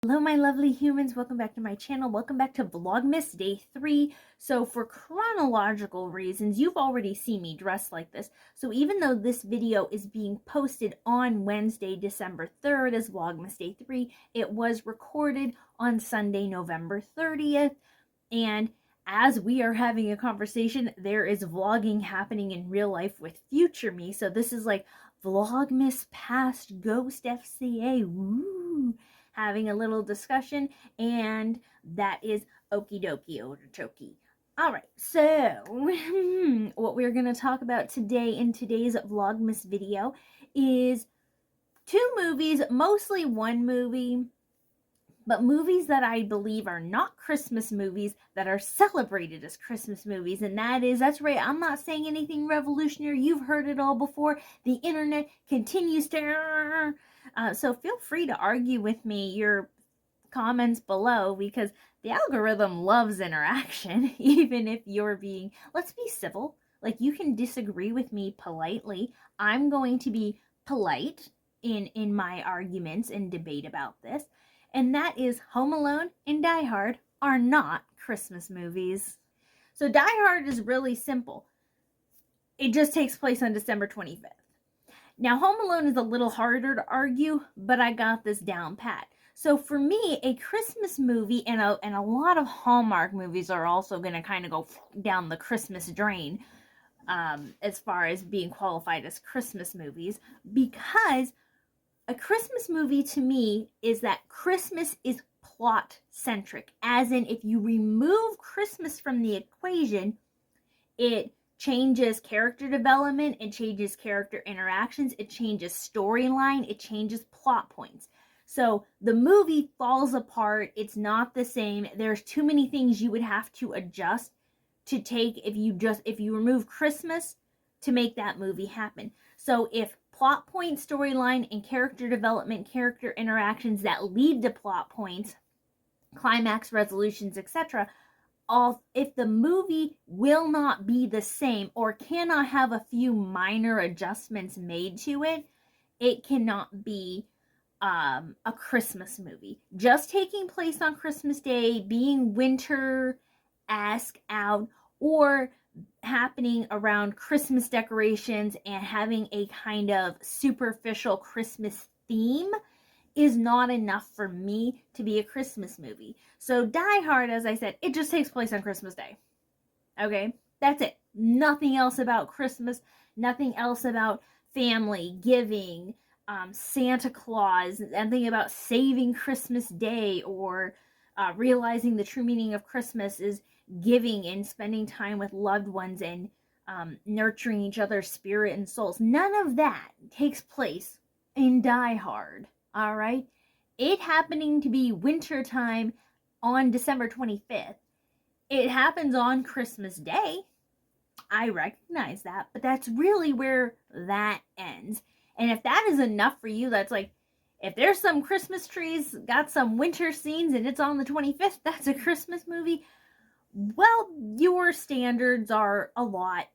Hello my lovely humans, welcome back to my channel. Welcome back to Vlogmas Day 3. So for chronological reasons, you've already seen me dressed like this. So even though this video is being posted on Wednesday, December 3rd as Vlogmas Day 3, it was recorded on Sunday, November 30th. And as we are having a conversation, there is vlogging happening in real life with future me. So this is like Vlogmas past Ghost FCA. Woo! Having a little discussion, and that is okie dokie ototoki. Alright, so what we're going to talk about today in today's Vlogmas video is two movies, mostly one movie, but movies that I believe are not Christmas movies that are celebrated as Christmas movies. And that's right, I'm not saying anything revolutionary. You've heard it all before. The internet continues to... so feel free to argue with me your comments below, because the algorithm loves interaction, even if you're being... Let's be civil. Like, you can disagree with me politely. I'm going to be polite in my arguments and debate about this. And that is Home Alone and Die Hard are not Christmas movies. So Die Hard is really simple. It just takes place on December 25th. Now, Home Alone is a little harder to argue, but I got this down pat. So for me, a Christmas movie, and a lot of Hallmark movies are also going to kind of go down the Christmas drain as far as being qualified as Christmas movies, because a Christmas movie to me is that Christmas is plot-centric. As in, if you remove Christmas from the equation, it changes character development, it changes character interactions, it changes storyline, it changes plot points. So the movie falls apart, it's not the same. There's too many things you would have to adjust to take if you remove Christmas to make that movie happen. So if plot point, storyline, and character development, character interactions that lead to plot points, climax resolutions, etc., if the movie will not be the same or cannot have a few minor adjustments made to it, it cannot be a Christmas movie. Just taking place on Christmas Day, being winter-esque out, or happening around Christmas decorations and having a kind of superficial Christmas theme is not enough for me to be a Christmas movie. So Die Hard, as I said, it just takes place on Christmas Day. Okay? That's it. Nothing else about Christmas, nothing else about family, giving, Santa Claus, nothing about saving Christmas Day, or realizing the true meaning of Christmas is giving and spending time with loved ones and nurturing each other's spirit and souls. None of that takes place in Die Hard. All right? It happening to be winter time on December 25th. It happens on Christmas Day. I recognize that, but that's really where that ends. And if that is enough for you, that's like, if there's some Christmas trees, got some winter scenes, and it's on the 25th, that's a Christmas movie. Well, your standards are a lot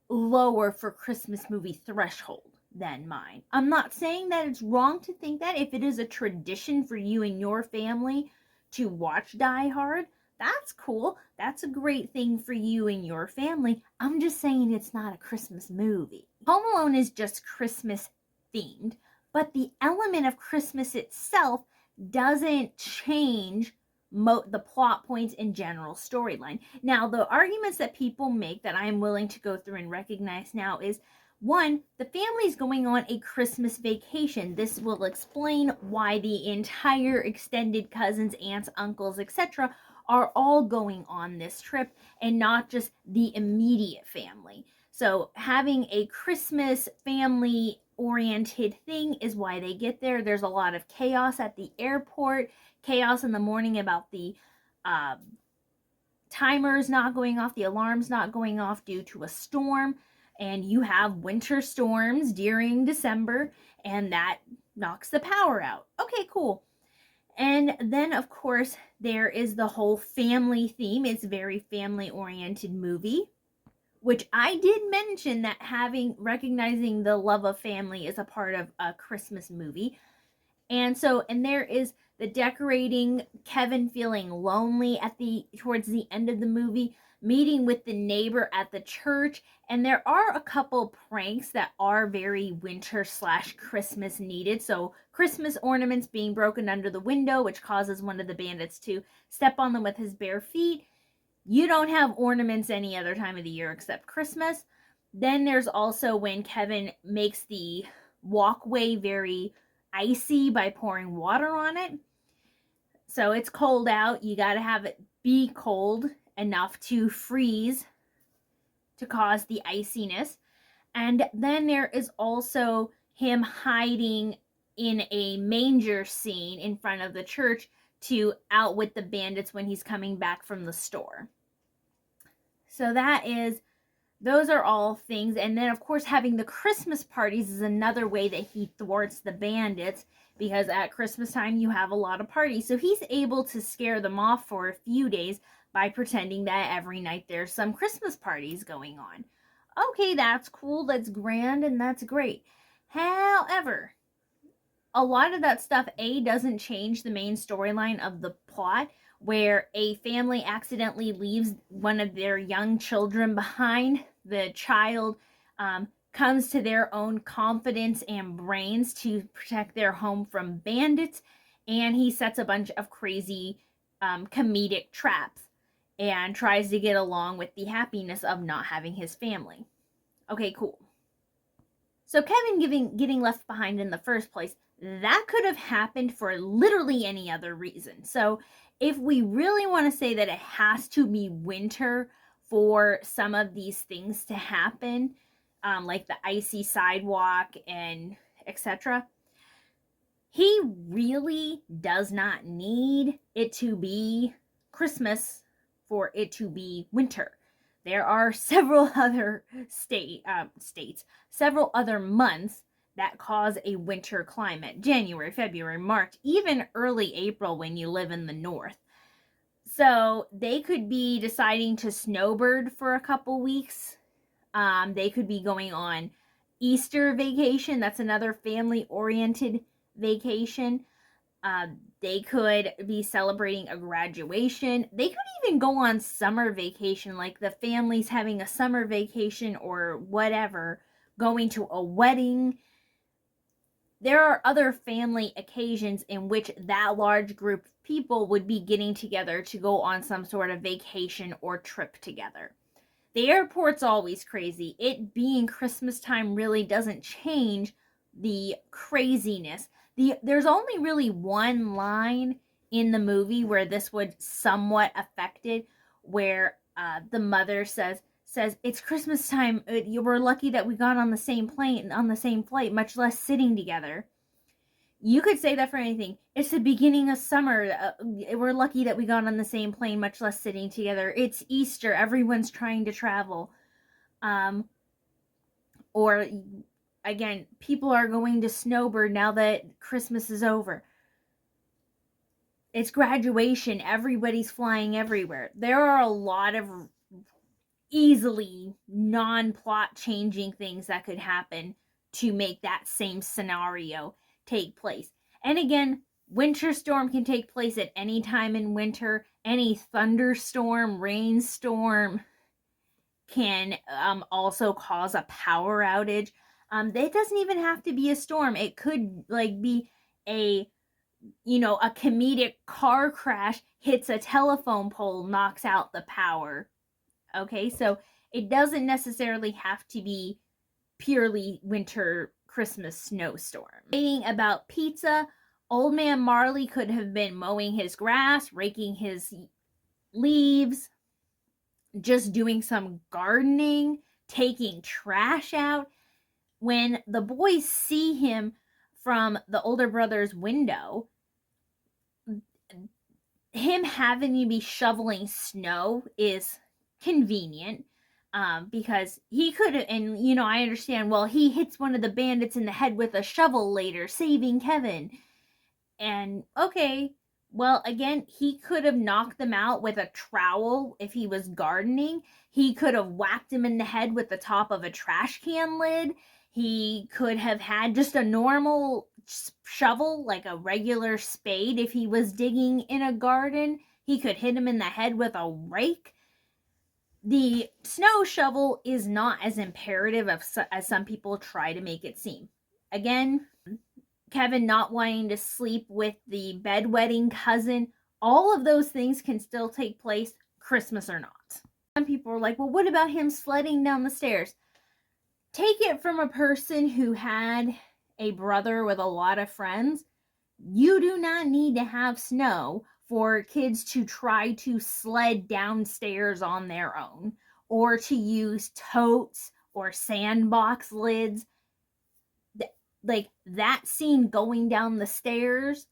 lower for Christmas movie threshold than mine. I'm not saying that it's wrong to think that. If it is a tradition for you and your family to watch Die Hard, that's cool. That's a great thing for you and your family. I'm just saying it's not a Christmas movie. Home Alone is just Christmas themed, but the element of Christmas itself doesn't change the plot points and general storyline. Now, the arguments that people make that I'm willing to go through and recognize now is, one, the family's going on a Christmas vacation. This will explain why the entire extended cousins, aunts, uncles, etc. are all going on this trip and not just the immediate family. So having a Christmas family-oriented thing is why they get there. There's a lot of chaos at the airport, chaos in the morning about the timers not going off, the alarms not going off due to a storm. And you have winter storms during December, and that knocks the power out. Okay, cool. And then, of course, there is the whole family theme. It's a very family-oriented movie, which I did mention that recognizing the love of family is a part of a Christmas movie. And there is the decorating, Kevin feeling lonely towards the end of the movie, meeting with the neighbor at the church, and there are a couple pranks that are very winter/Christmas needed. So Christmas ornaments being broken under the window, which causes one of the bandits to step on them with his bare feet. You don't have ornaments any other time of the year except Christmas. Then there's also when Kevin makes the walkway very icy by pouring water on it. So it's cold out. You got to have it be cold enough to freeze to cause the iciness. And then there is also him hiding in a manger scene in front of the church to outwit the bandits when he's coming back from the store. So those are all things. And then, of course, having the Christmas parties is another way that he thwarts the bandits, because at Christmas time you have a lot of parties. So he's able to scare them off for a few days by pretending that every night there's some Christmas parties going on. Okay, that's cool, that's grand, and that's great. However, a lot of that stuff, doesn't change the main storyline of the plot, where a family accidentally leaves one of their young children behind. The child comes to their own confidence and brains to protect their home from bandits, and he sets a bunch of crazy comedic traps and tries to get along with the happiness of not having his family. Okay, cool. So Kevin getting left behind in the first place, that could have happened for literally any other reason. So if we really want to say that it has to be winter for some of these things to happen, like the icy sidewalk and etc., he really does not need it to be Christmas for it to be winter. There are several other states, several other months that cause a winter climate. January, February, March, even early April when you live in the north. So they could be deciding to snowbird for a couple weeks. They could be going on Easter vacation. That's another family-oriented vacation. They could be celebrating a graduation. They could even go on summer vacation, like the family's having a summer vacation or whatever, going to a wedding. There are other family occasions in which that large group of people would be getting together to go on some sort of vacation or trip together. The airport's always crazy. It being Christmas time really doesn't change the craziness. There's only really one line in the movie where this would somewhat affect it, where the mother says, it's Christmas time. You were lucky that we got on the same flight, much less sitting together. You could say that for anything. It's the beginning of summer. We're lucky that we got on the same plane, much less sitting together. It's Easter. Everyone's trying to travel. Or again, people are going to snowbird now that Christmas is over. It's graduation. Everybody's flying everywhere. There are a lot of easily non-plot changing things that could happen to make that same scenario take place. And again, winter storm can take place at any time in winter. Any thunderstorm, rainstorm can also cause a power outage. It doesn't even have to be a storm. It could be a comedic car crash, hits a telephone pole, knocks out the power. Okay, so it doesn't necessarily have to be purely winter Christmas snowstorm. Thinking about pizza, Old Man Marley could have been mowing his grass, raking his leaves, just doing some gardening, taking trash out. When the boys see him from the older brother's window, him having to be shoveling snow is convenient, because he could have, and I understand, well, he hits one of the bandits in the head with a shovel later, saving Kevin. And okay, well, again, he could have knocked them out with a trowel if he was gardening. He could have whacked him in the head with the top of a trash can lid. He could have had just a normal shovel, like a regular spade, if he was digging in a garden. He could hit him in the head with a rake. The snow shovel is not as imperative as some people try to make it seem. Again, Kevin not wanting to sleep with the bedwetting cousin, all of those things can still take place, Christmas or not. Some people are like, well, what about him sledding down the stairs? Take it from a person who had a brother with a lot of friends. You do not need to have snow for kids to try to sled downstairs on their own, or to use totes or sandbox lids. Like, that scene going down the stairs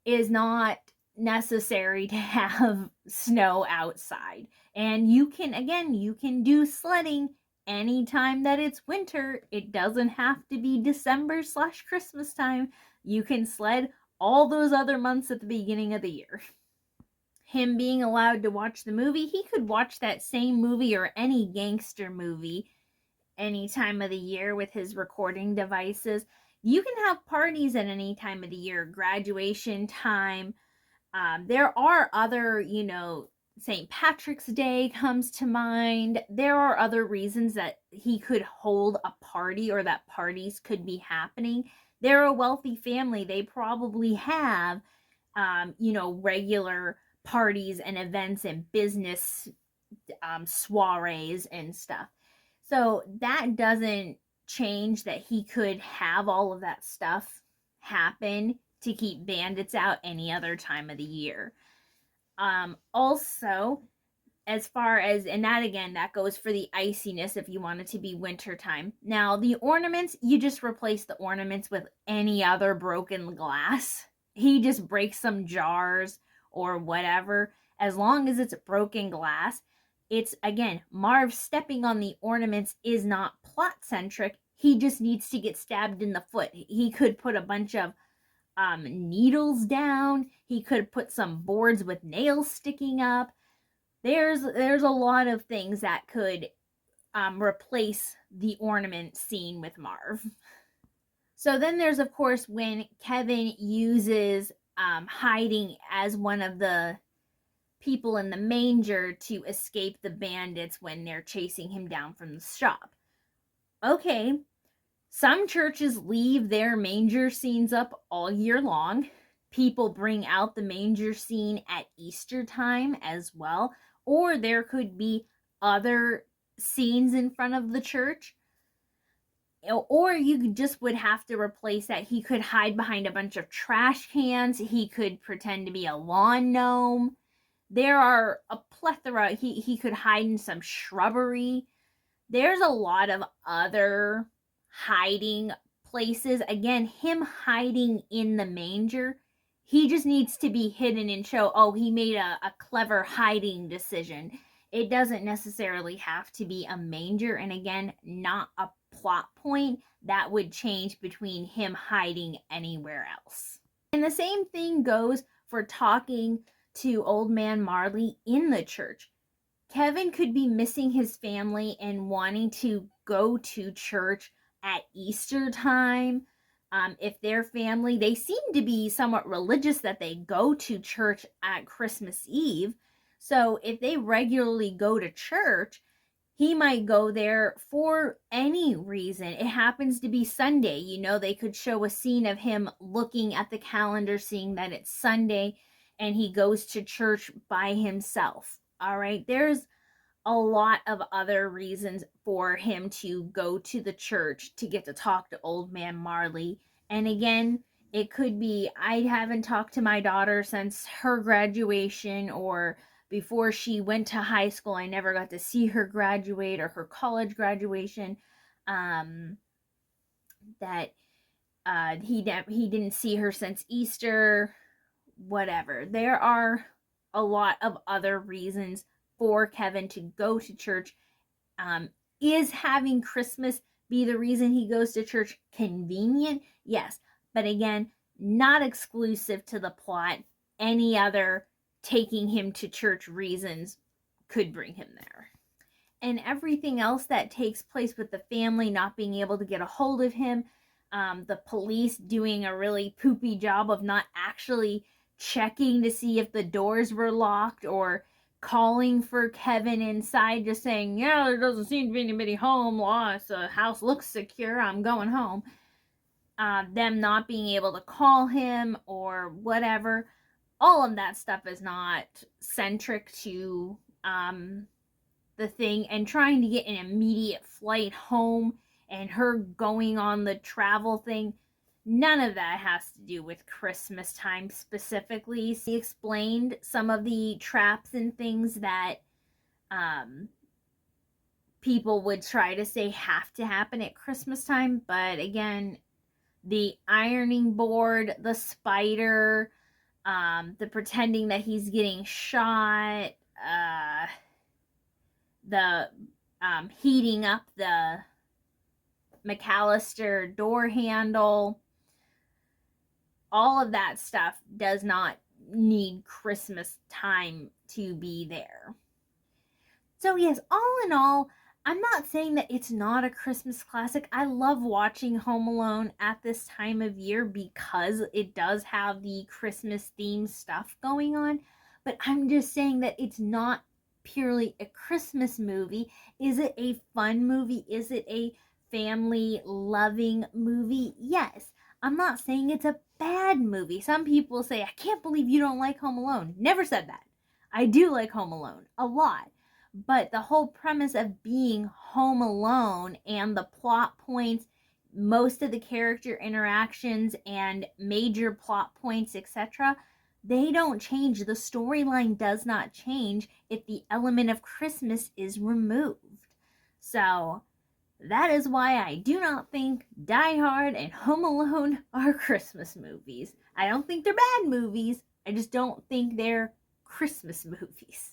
is not necessary to have snow outside. And you can do sledding anytime that it's winter. It doesn't have to be December/Christmas time. You can sled all those other months at the beginning of the year. Him being allowed to watch the movie, he could watch that same movie or any gangster movie any time of the year with his recording devices. You can have parties at any time of the year, graduation time. There are other, St. Patrick's Day comes to mind. There are other reasons that he could hold a party or that parties could be happening. They're a wealthy family. They probably have, regular parties and events and business soirees and stuff. So that doesn't change that he could have all of that stuff happen to keep bandits out any other time of the year. Also, as far as, and that again, that goes for the iciness if you want it to be wintertime. Now, the ornaments, you just replace the ornaments with any other broken glass. He just breaks some jars or whatever. As long as it's broken glass, it's, again, Marv stepping on the ornaments is not plot-centric. He just needs to get stabbed in the foot. He could put a bunch of needles down. He could put some boards with nails sticking up. There's a lot of things that could replace the ornament scene with Marv. So then there's, of course, when Kevin uses hiding as one of the people in the manger to escape the bandits when they're chasing him down from the shop. Okay, some churches leave their manger scenes up all year long. People bring out the manger scene at Easter time as well. Or there could be other scenes in front of the church. Or you just would have to replace that. He could hide behind a bunch of trash cans. He could pretend to be a lawn gnome. There are a plethora. He could hide in some shrubbery. There's a lot of other hiding places. Again, him hiding in the manger, he just needs to be hidden and show, oh, he made a clever hiding decision. It doesn't necessarily have to be a manger. And again, not a plot point that would change between him hiding anywhere else. And the same thing goes for talking to Old Man Marley in the church. Kevin could be missing his family and wanting to go to church at Easter time. If their family, they seem to be somewhat religious that they go to church at Christmas Eve. So if they regularly go to church, he might go there for any reason. It happens to be Sunday. They could show a scene of him looking at the calendar, seeing that it's Sunday, and he goes to church by himself. All right, there's a lot of other reasons for him to go to the church to get to talk to Old Man Marley. And again, it could be, I haven't talked to my daughter since her graduation, or before she went to high school, I never got to see her graduate, or her college graduation. That he didn't see her since Easter, whatever. There are a lot of other reasons for Kevin to go to church. Is having Christmas be the reason he goes to church convenient? Yes. But again, not exclusive to the plot. Any other taking him to church reasons could bring him there. And everything else that takes place with the family not being able to get a hold of him, the police doing a really poopy job of not actually checking to see if the doors were locked, or calling for Kevin inside, just saying, yeah, there doesn't seem to be anybody home. Lost. The house looks secure. I'm going home. Them not being able to call him or whatever. All of that stuff is not centric to the thing, and trying to get an immediate flight home and her going on the travel thing, none of that has to do with Christmas time specifically. He explained some of the traps and things that people would try to say have to happen at Christmas time, but again, the ironing board, the spider, the pretending that he's getting shot, the heating up the McAllister door handle, all of that stuff does not need Christmas time to be there. So yes, all in all, I'm not saying that it's not a Christmas classic. I love watching Home Alone at this time of year because it does have the Christmas themed stuff going on. But I'm just saying that it's not purely a Christmas movie. Is it a fun movie? Is it a family loving movie? Yes. I'm not saying it's a bad movie. Some people say, I can't believe you don't like Home Alone. Never said that. I do like Home Alone a lot. But the whole premise of being home alone and the plot points, most of the character interactions and major plot points, etc., they don't change. The storyline does not change if the element of Christmas is removed. So that is why I do not think Die Hard and Home Alone are Christmas movies. I don't think they're bad movies. I just don't think they're Christmas movies.